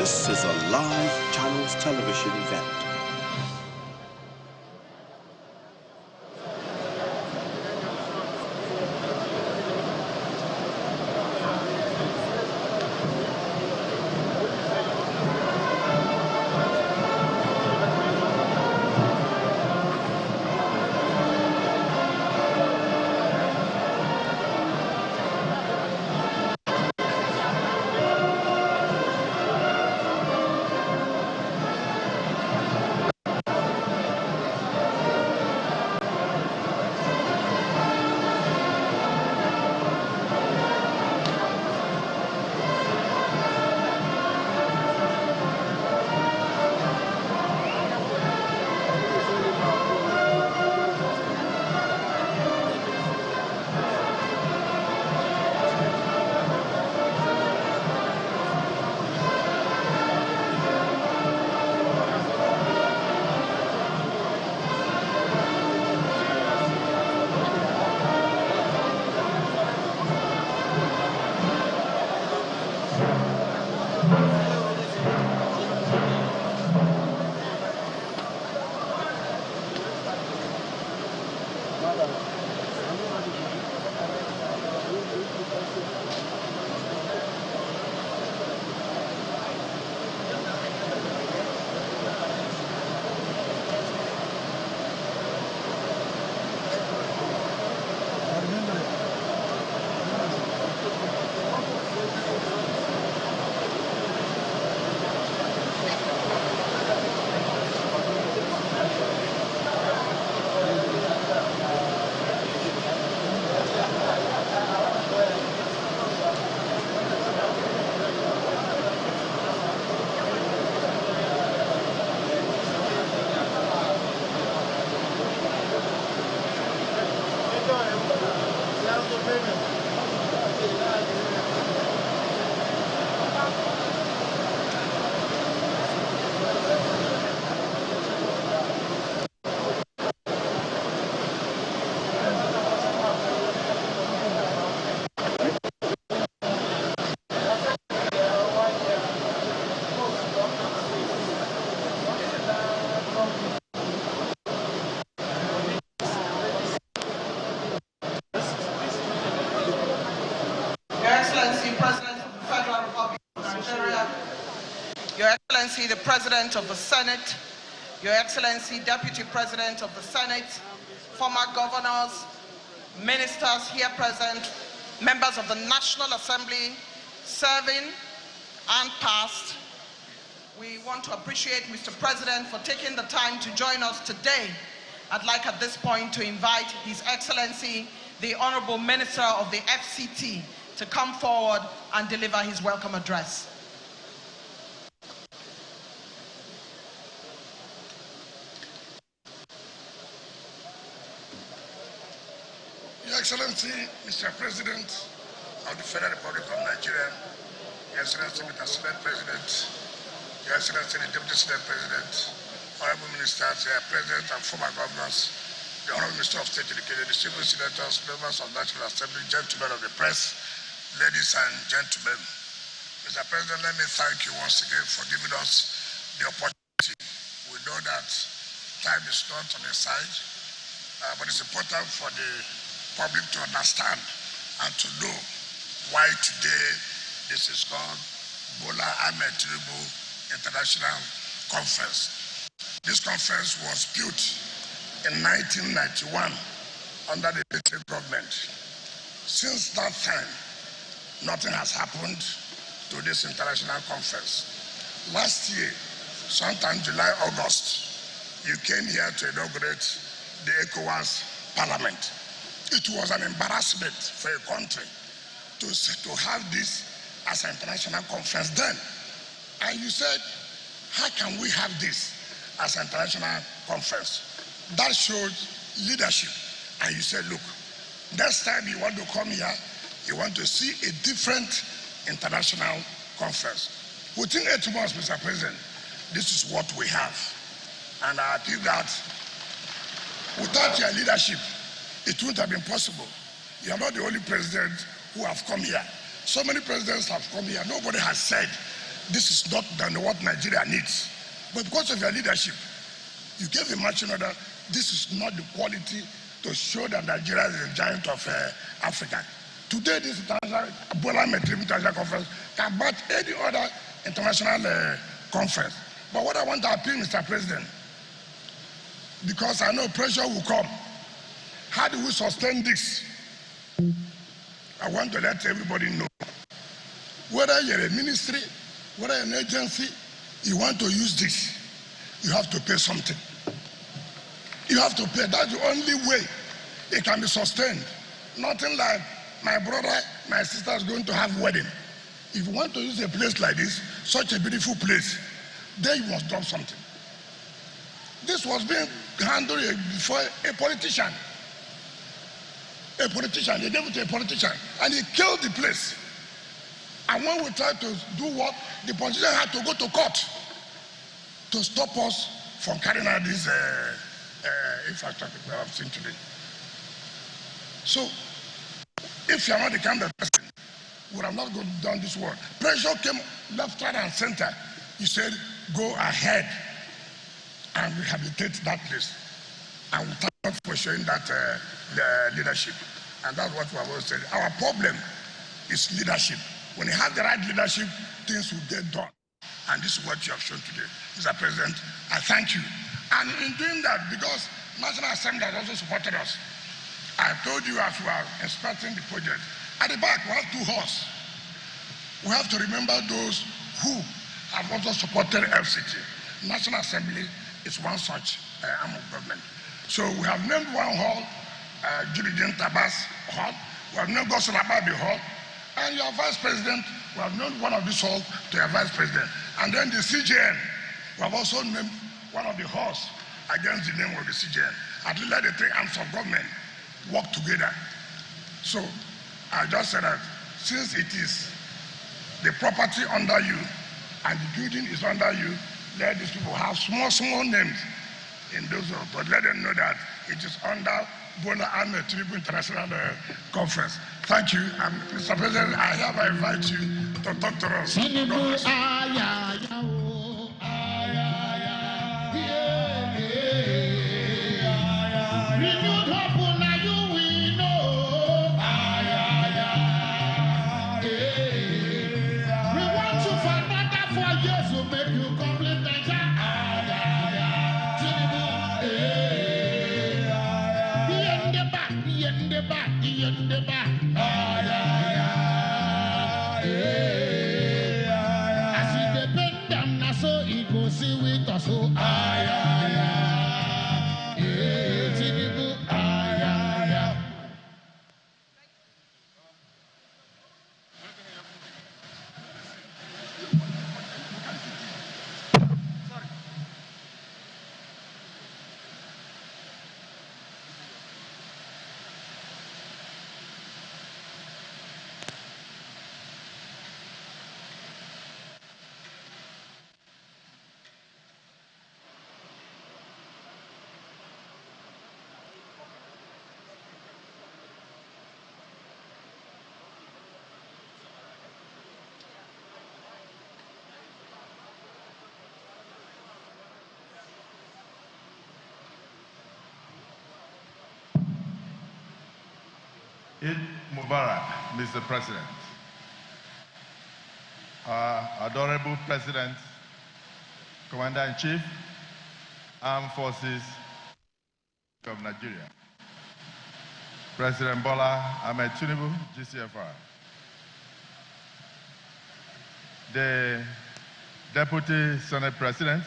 This is a live Channels television event. Your Excellency, the President of the Senate, Your Excellency, Deputy President of the Senate, former governors, ministers here present, members of the National Assembly, serving and past, we want to appreciate Mr. President for taking the time to join us today. I'd like at this point to invite His Excellency, the Honorable Minister of the FCT, to come forward and deliver his welcome address. Your Excellency, Mr. President of the Federal Republic of Nigeria, Your Excellency, Mr. Senate President, Your Excellency, the Deputy Senate President, Honorable Ministers, President and former governors, the Honorable Minister of State Education, the civil senators, members of the National Assembly, gentlemen of the press, ladies and gentlemen. Mr. President, let me thank you once again for giving us the opportunity. We know that time is not on your side, but it's important for the public to understand and to know why today this is called Bola Ahmed Tinubu International Conference. This conference was built in 1991 under the military government. Since that time, nothing has happened to this international conference. Last year, sometime July, August, you came here to inaugurate the ECOWAS Parliament. It was an embarrassment for a country to have this as an international conference then. And you said, how can we have this as an international conference? That showed leadership. And you said, look, next time you want to come here, you want to see a different international conference. Within 8 months, Mr. President, this is what we have. And I feel that without your leadership, it wouldn't have been possible. You are not the only president who have come here. So many presidents have come here. Nobody has said this is not than what Nigeria needs. But because of your leadership, you gave a marching order. This is not the quality to show that Nigeria is a giant of Africa. Today, this Bola International Conference can match any other international conference. But what I want to appeal, Mr. President, because I know pressure will come. How do we sustain this? I want to let everybody know. Whether you're a ministry, whether you're an agency, you want to use this, you have to pay something. You have to pay. That's the only way it can be sustained. Nothing like my brother, my sister is going to have wedding. If you want to use a place like this, such a beautiful place, then you must drop something. This was being handled before a politician. A politician, they gave it to a politician, and he killed the place. And when we tried to do what, the politician had to go to court to stop us from carrying out this infrastructure we have seen today. So, if you are not the kind of person, we would have not done this work. Pressure came left, right, and center. He said, go ahead and rehabilitate that place. And we thank God for showing that the leadership. And that's what we have always said. Our problem is leadership. When you have the right leadership, things will get done. And this is what you have shown today. Mr. President, I thank you. And in doing that, because National Assembly has also supported us, I told you as we are inspecting the project, at the back we have two horses. We have to remember those who have also supported FCT. National Assembly is one such arm of government. So we have named one hall, Julian Tabas Hall. We have named Gosun Ababi Hall. And your vice president, we have named one of these halls to your vice president. And then the CJN, we have also named one of the halls against the name of the CJN. At least let the three arms of government work together. So I just said that since it is the property under you and the building is under you, let these people have small names in those, but let them know that it is under Bola Ahmed Tinubu International Conference. Thank you, and Mr. President, I hereby invite you to talk to us. God bless you. Eid Mubarak, Mr. President. Adorable President, Commander-in-Chief, Armed Forces of Nigeria, President Bola Ahmed Tinubu, GCFR, the Deputy Senate President,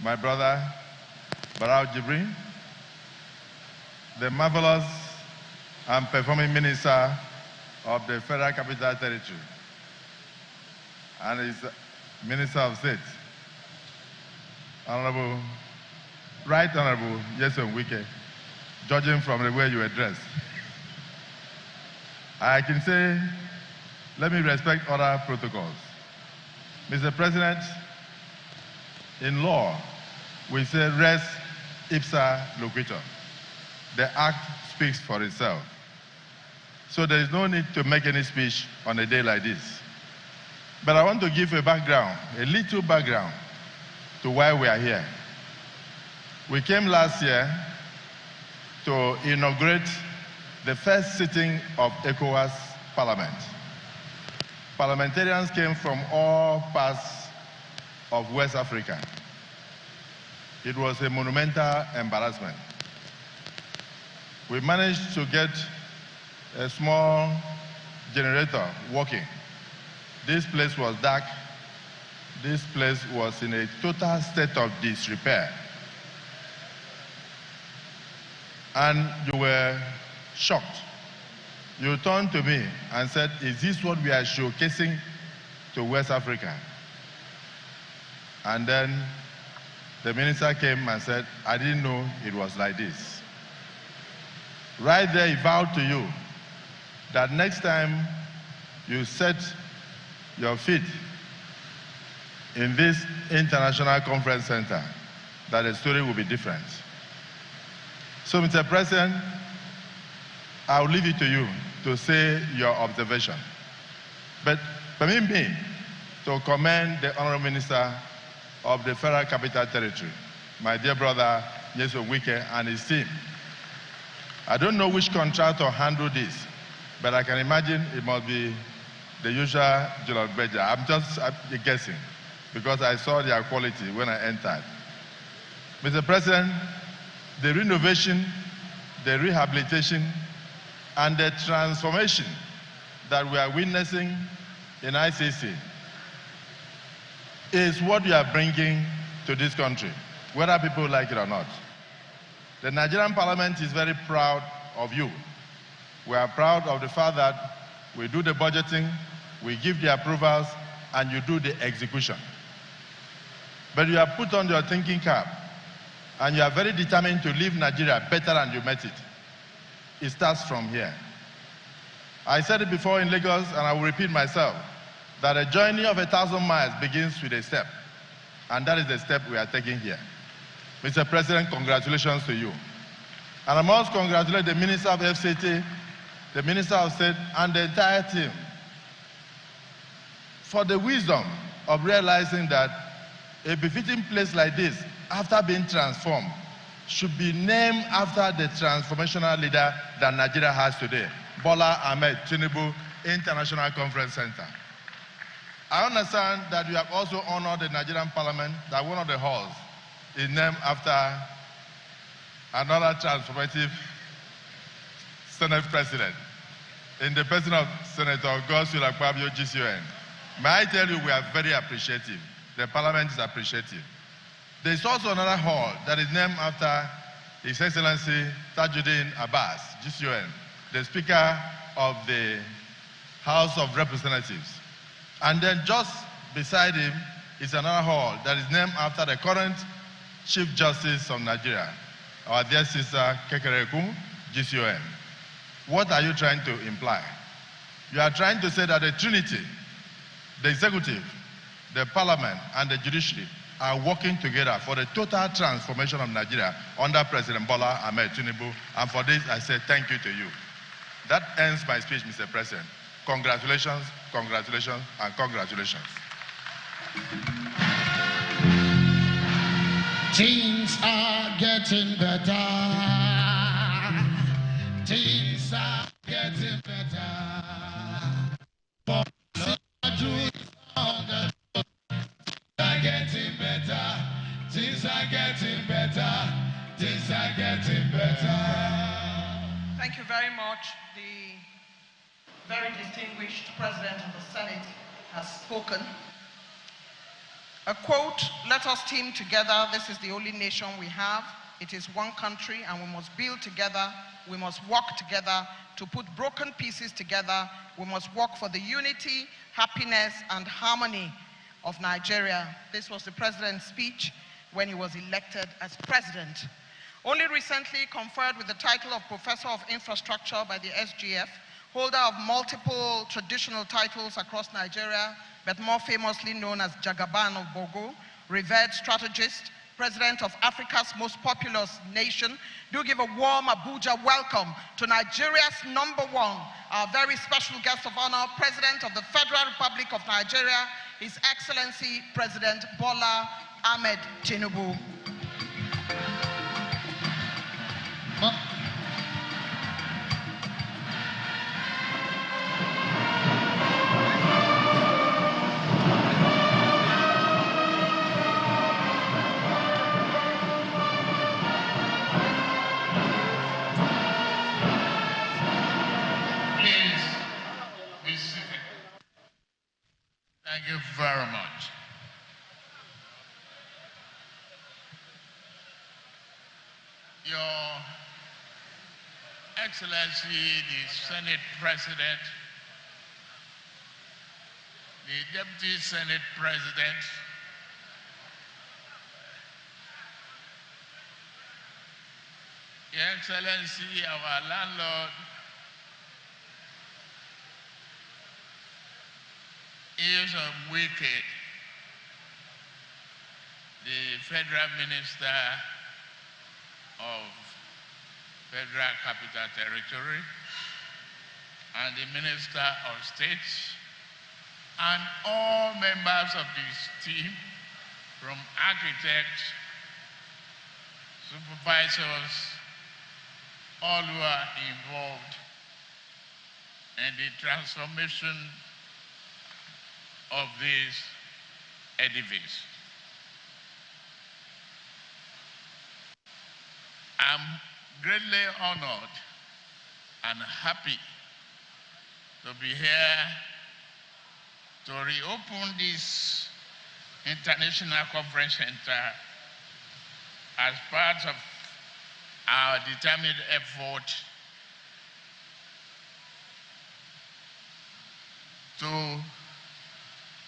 my brother Barao Jibrin, the marvelous and performing Minister of the Federal Capital Territory, and his Minister of State, Right Honorable Yeson Wike, judging from the way you were dressed. I can say, let me respect other protocols. Mr. President, in law, we say res ipsa loquitur. The act speaks for itself. So there is no need to make any speech on a day like this. But I want to give a background, a little background, to why we are here. We came last year to inaugurate the first sitting of ECOWAS Parliament. Parliamentarians came from all parts of West Africa. It was a monumental embarrassment. We managed to get a small generator working. This place was dark. This place was in a total state of disrepair. And you were shocked. You turned to me and said, is this what we are showcasing to West Africa? And then the minister came and said, I didn't know it was like this. Right there, he vowed to you that next time you set your feet in this international conference center, that the story will be different. So, Mr. President, I'll leave it to you to say your observation. But permit me to commend the Honorable Minister of the Federal Capital Territory, my dear brother, Nyeso Wike, and his team. I don't know which contractor handled this, but I can imagine it must be the usual Julot Beja. I'm just guessing, because I saw their quality when I entered. Mr. President, the renovation, the rehabilitation, and the transformation that we are witnessing in ICC is what you are bringing to this country, whether people like it or not. The Nigerian Parliament is very proud of you. We are proud of the fact that we do the budgeting, we give the approvals, and you do the execution. But you have put on your thinking cap, and you are very determined to leave Nigeria better than you met it. It starts from here. I said it before in Lagos, and I will repeat myself, that a journey of 1,000 miles begins with a step, and that is the step we are taking here. Mr. President, congratulations to you. And I must congratulate the Minister of FCT, the Minister of State, and the entire team for the wisdom of realizing that a befitting place like this, after being transformed, should be named after the transformational leader that Nigeria has today, Bola, Ahmed, Tinubu International Conference Center. I understand that you have also honored the Nigerian Parliament, that one of the halls is named after another transformative Senate President, in the person of Senator Godswill Akpabio, GCON. May I tell you, we are very appreciative. The Parliament is appreciative. There is also another hall that is named after His Excellency Tajuddin Abbas, GCON, the Speaker of the House of Representatives. And then just beside him is another hall that is named after the current Chief Justice of Nigeria, our dear sister Kekereekun, GCON. What are you trying to imply? You are trying to say that the Trinity, the executive, the parliament, and the judiciary are working together for the total transformation of Nigeria under President Bola Ahmed Tinubu. And for this, I say thank you to you. That ends my speech, Mr. President. Congratulations, congratulations, and congratulations. Things are getting better. Things are getting better. For things are getting better. Things are getting better. Things are getting better. Thank you very much. The very distinguished President of the Senate has spoken. A quote, let us team together. This is the only nation we have. It is one country, and we must build together. We must work together to put broken pieces together. We must work for the unity, happiness, and harmony of Nigeria. This was the president's speech when he was elected as president. Only recently conferred with the title of Professor of Infrastructure by the SGF, holder of multiple traditional titles across Nigeria, but more famously known as Jagaban of Bogo, revered strategist, President of Africa's most populous nation. Do give a warm Abuja welcome to Nigeria's #1, our very special guest of honor, President of the Federal Republic of Nigeria, His Excellency President Bola Ahmed Tinubu. Thank you very much. Your Excellency, the Senate President, the Deputy Senate President, Your Excellency, our landlord, is wicked, the Federal Minister of Federal Capital Territory, and the Minister of State, and all members of this team, from architects, supervisors, all who are involved in the transformation of this edifice. I'm greatly honored and happy to be here to reopen this International Conference Center as part of our determined effort to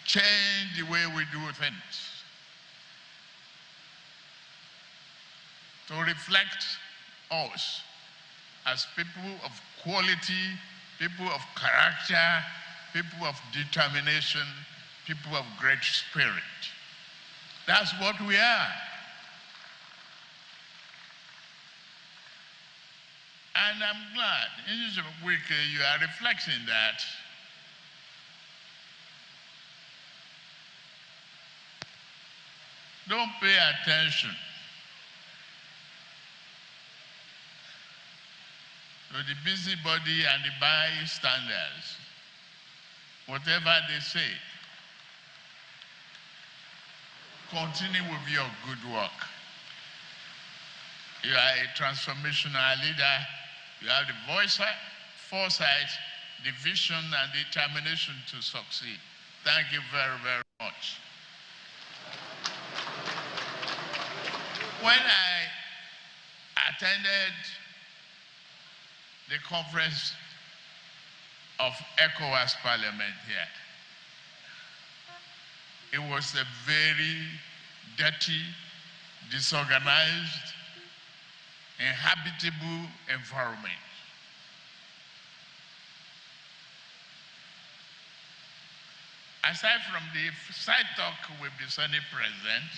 change the way we do things, to reflect us as people of quality, people of character, people of determination, people of great spirit. That's what we are. And I'm glad in this week you are reflecting that. Don't pay attention to the busybody and the bystanders, whatever they say. Continue with your good work. You are a transformational leader. You have the foresight, the vision, and determination to succeed. Thank you very, very much. When I attended the conference of ECOWAS Parliament here, it was a very dirty, disorganized, inhabitable environment. Aside from the side talk with the Senate President,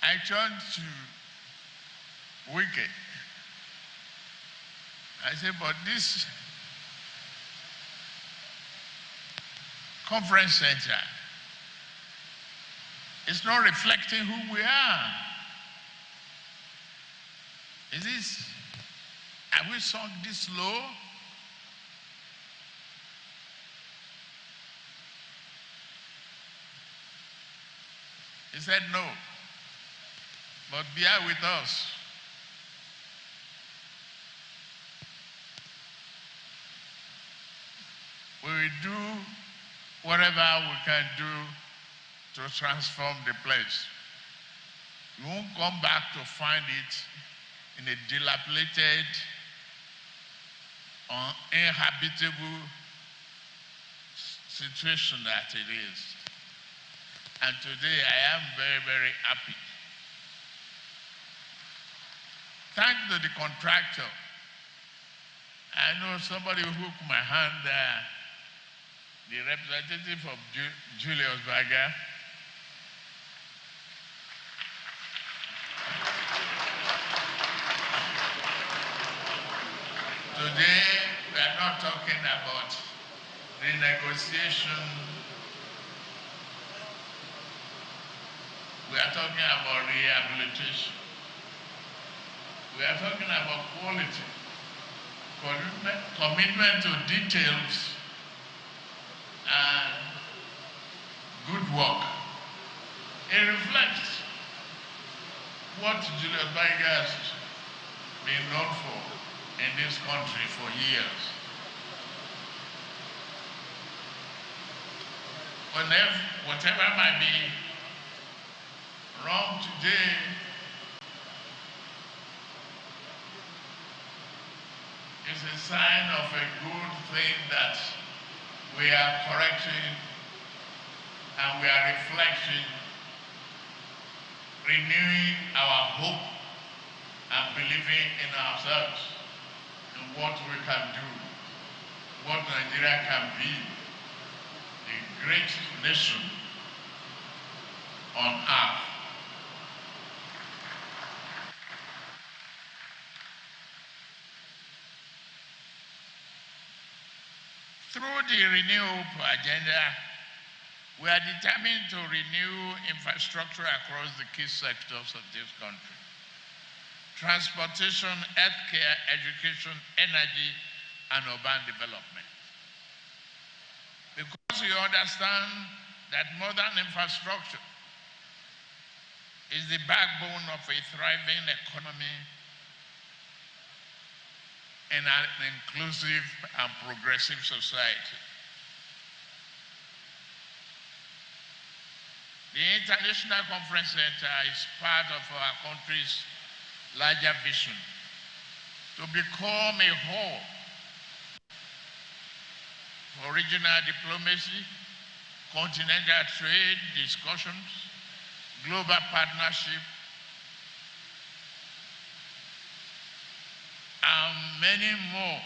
I turned to Wike. I said, but this conference center is not reflecting who we are. Have we sunk this low? He said, no. But bear with us. We will do whatever we can do to transform the place. You won't come back to find it in a dilapidated, uninhabitable situation that it is. And today I am very, very happy. Thanks to the contractor. I know somebody hooked my hand there the representative of Julius Berger, today we are not talking about renegotiation, we are talking about rehabilitation, we are talking about quality, commitment to details, and good work. It reflects what Julius Berger has been known for in this country for years. Whatever might be wrong today, is a sign of a good thing that we are correcting and we are reflecting, renewing our hope and believing in ourselves, in what we can do, what Nigeria can be, a great nation on earth. Through the Renew Hope agenda, we are determined to renew infrastructure across the key sectors of this country: transportation, healthcare, education, energy, and urban development. Because we understand that modern infrastructure is the backbone of a thriving economy in an inclusive and progressive society. The International Conference Center is part of our country's larger vision to become a hub for regional diplomacy, continental trade discussions, global partnership, and many more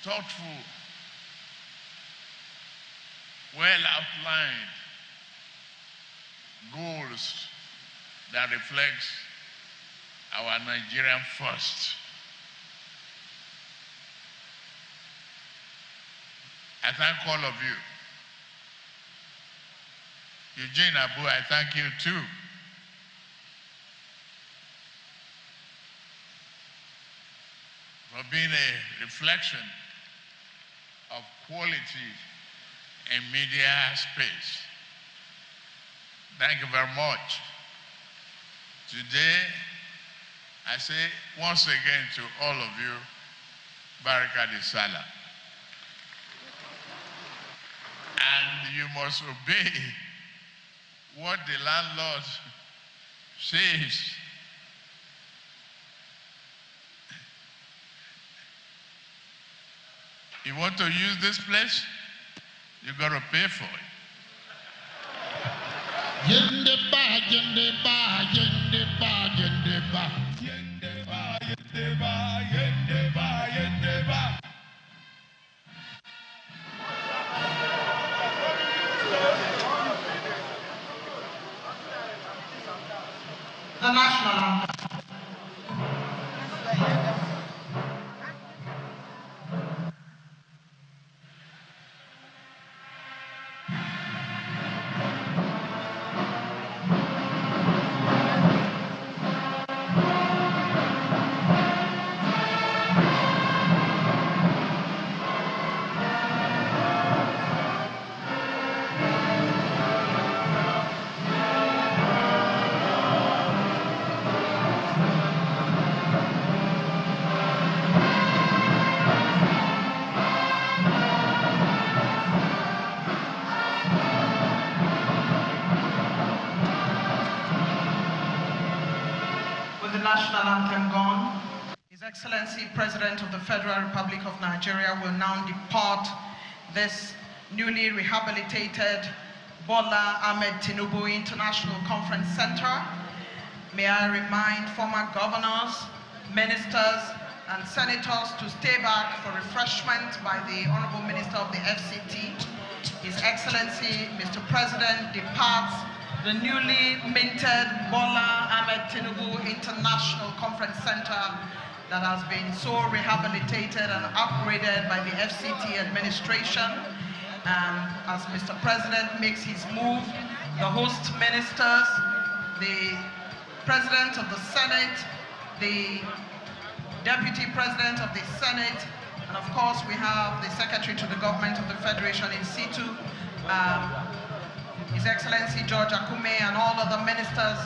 thoughtful, well-outlined goals that reflects our Nigerian first. I thank all of you. Eugene Abu, I thank you too. For being a reflection of quality in media space. Thank you very much. Today, I say once again to all of you, Baraka de Salah. And you must obey what the landlord says. You want to use this place? You got to pay for it. Yende ba, yende ba, yende ba, yende ba. Yende ba, yende ba, yende ba, yende ba. The national anthem. The national anthem gone, His Excellency President of the Federal Republic of Nigeria will now depart this newly rehabilitated Bola Ahmed Tinubu International Conference Center. May I remind former governors, ministers, and senators to stay back for refreshment by the Honorable Minister of the FCT. His Excellency, Mr. President, departs the newly minted Bola Ahmed Tinubu International Conference Center that has been so rehabilitated and upgraded by the FCT administration. And as Mr. President makes his move, the host ministers, the President of the Senate, the Deputy President of the Senate, and of course we have the Secretary to the Government of the Federation in situ, His Excellency George Akume, and all other ministers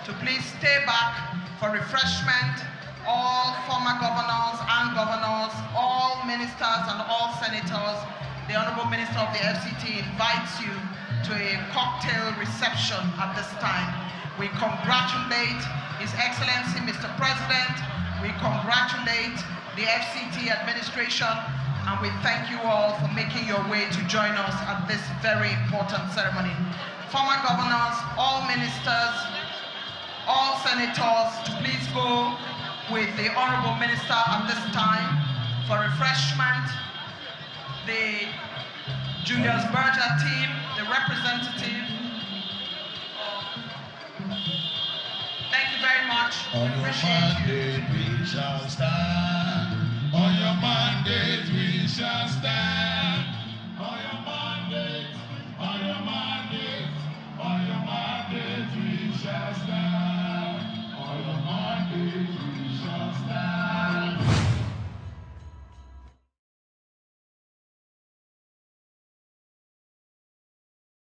to please stay back for refreshment. All former governors and governors, all ministers and all senators, the Honorable Minister of the FCT invites you to a cocktail reception at this time. We congratulate His Excellency Mr. President, we congratulate the FCT administration, and we thank you all for making your way to join us at this very important ceremony. Former governors, all ministers, all senators, to please go with the Honorable Minister at this time for refreshment. The Julius Berger team, the representative. Thank you very much. On your mandate we shall stand. On your mandate we